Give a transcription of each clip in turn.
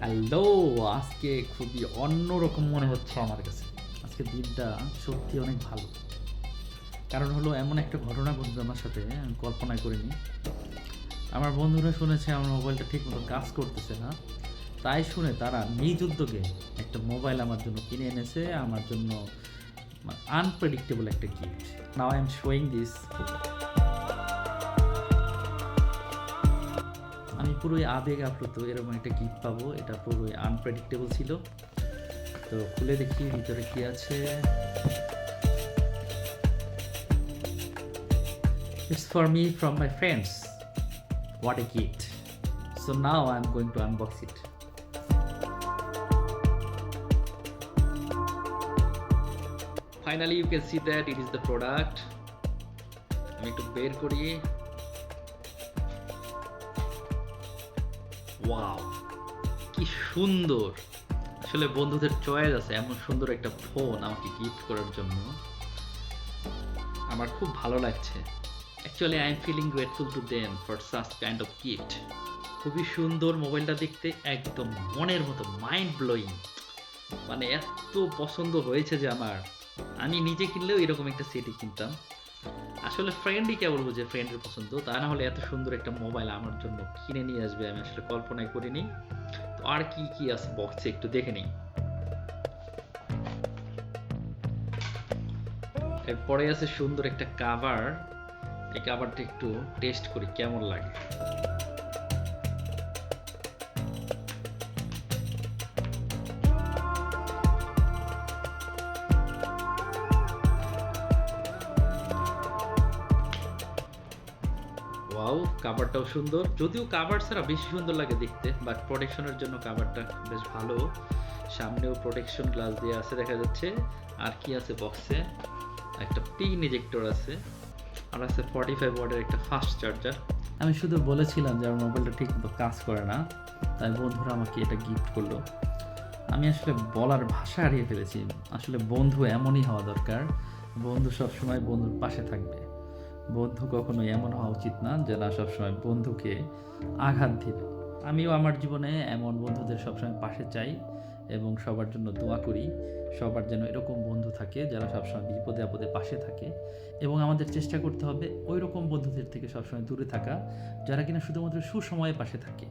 Hello! আজকে খুবই অন্যরকম মনে হচ্ছে আমার কাছে। আজকের দিনটা সত্যি অনেক ভালো। কারণ হলো এমন একটা ঘটনা ঘটবে আমার সাথে আমি কল্পনাই করিনি। আমার বন্ধুরা শুনেছে আমার মোবাইলটা ঠিকমতো কাজ করতেছে না। তাই শুনে তারা নিজ উদ্যোগে একটা মোবাইল আমার জন্য কিনে এনেছে। আমার জন্য unpredictable একটা gift. Now I am showing this. আমি পুরোই আবেগ আপ্লুত এরকম একটা গিফট পাবো। এটা পুরোই আনপ্রেডিক্টেবল ছিল। তো খুলে দেখি ভিতরে কি আছে। It's for me from my friends. What a gift. So now I'm going to unbox it. Finally you can see that it is the product. আমি একটু বের করি। ওয়াও, কি সুন্দর! আসলে বন্ধুদের চয়েস আছে এমন সুন্দর একটা ফোন আমাকে গিফট করার জন্য। আমার খুব ভালো লাগছে। Actually I am feeling grateful to them for such kind of gift. খুবই সুন্দর মোবাইলটা দেখতে, একদম মনের মতো, মাইন্ড ব্লোয়িং। মানে এত পছন্দ হয়েছে যে আমার, আমি নিজে কিনলেও এরকম একটা সেটই কিনতাম। আসলে ফ্রেন্ডই কেবল বুঝে ফ্রেন্ডের পছন্দ, তা না হলে এত সুন্দর একটা মোবাইল আমার জন্য কিনে নিয়ে আসবে আমি আসলে কল্পনাই করিনি। তো আর কি কি আছে বক্সে একটু দেখে নিই। এরপরে আছে সুন্দর একটা কাভার। এই কাভারটা একটু টেস্ট করি কেমন লাগে। ওয়াও, কাভারটাও সুন্দর। যদিও কাভার ছাড়া বেশি সুন্দর লাগে দেখতে, বাট প্রোটেকশনের জন্য কাভারটা বেশ ভালো। সামনেও প্রোটেকশন গ্লাস দিয়ে আছে দেখা যাচ্ছে। আর কি আছে বক্সে? একটা পিন ইজেক্টর আছে, আর আছে 45 ওয়াটের একটা ফাস্ট চার্জার। আমি শুধু বলেছিলাম যে আমার মোবাইলটা ঠিকমতো কাজ করে না, তাই বন্ধুরা আমাকে এটা গিফট করলো। আমি আসলে বলার ভাষা হারিয়ে ফেলেছি। আসলে বন্ধু এমনই হওয়া দরকার। বন্ধু সবসময় বন্ধুর পাশে থাকবে। বন্ধু কখনোই এমন হওয়া উচিত না যে না সবসময় বন্ধুকে আঘাত দিবে। আমিও আমার জীবনে এমন বন্ধুদের সবসময় পাশে চাই এবং সবার জন্য দোয়া করি। সবার যেন এরকম বন্ধু থাকে যারা সবসময় বিপদে আপদে পাশে থাকে, এবং আমাদের চেষ্টা করতে হবে ওই রকম বন্ধুদের থেকে সবসময় দূরে থাকা যারা কিনা শুধুমাত্র সুসময়ে পাশে থাকে।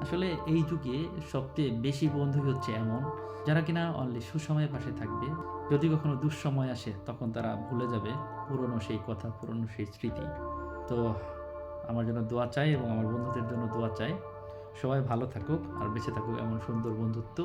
আসলে এই যুগে সবচেয়ে বেশি বন্ধুই হচ্ছে এমন যারা কিনা অনলি সুসময়ে পাশে থাকবে। যদি কখনো দুঃসময় আসে তখন তারা ভুলে যাবে পুরনো সেই কথা, পুরনো সেই স্মৃতি। তো আমার জন্য দোয়া চাই এবং আমার বন্ধুদের জন্য দোয়া চাই। সবাই ভালো থাকুক আর বেঁচে থাকুক এমন সুন্দর বন্ধুত্ব।